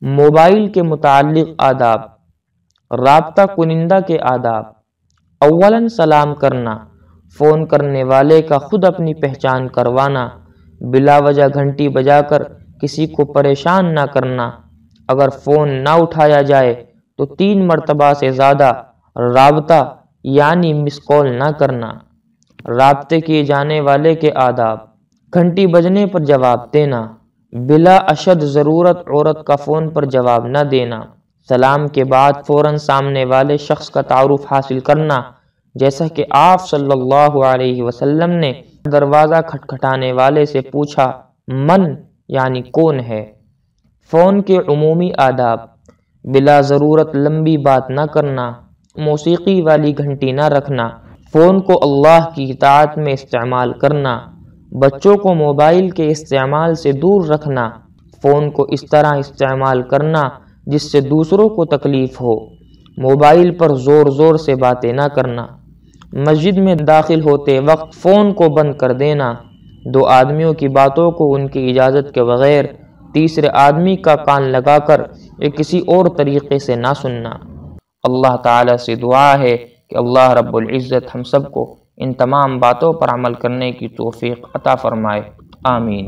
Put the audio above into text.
Mobile کے متعلق آداب۔ رابطہ کنندہ کے آداب۔ اولاً سلام کرنا، فون کرنے والے کا خود اپنی پہچان کروانا، بلا وجہ گھنٹی بجا کر کسی کو پریشان نہ کرنا، اگر فون نہ اٹھایا جائے تو 3 مرتبہ سے زیادہ رابطہ یعنی مس کال نہ کرنا۔ رابطے کیے جانے والے کے آداب۔ گھنٹی بجنے پر جواب دینا، بلا اشد ضرورت عورت کا فون پر جواب نہ دینا۔ سلام کے بعد فوراً سامنے والے شخص کا تعارف حاصل کرنا، جیسا کہ آپ صلی اللہ علیہ وسلم نے دروازہ کھٹکھٹانے والے سے پوچھا، من یعنی کون ہے۔ فون کے عمومی آداب۔ بلا ضرورت لمبی بات نہ کرنا، موسیقی والی گھنٹی نہ رکھنا، فون کو اللہ کی اطاعت میں استعمال کرنا، بچوں کو موبائل کے استعمال سے دور رکھنا، فون کو اس طرح استعمال کرنا جس سے دوسروں کو تکلیف ہو، موبائل پر زور زور سے باتیں نہ کرنا، مسجد میں داخل ہوتے وقت فون کو بند کر دینا، 2 آدمیوں کی باتوں کو ان کی اجازت کے بغیر تیسرے آدمی کا کان لگا کر یا کسی اور طریقے سے نہ سننا۔ اللہ تعالیٰ سے دعا ہے کہ اللہ رب العزت ہم سب کو ان تمام باتوں پر عمل کرنے کی توفیق عطا فرمائے، آمین۔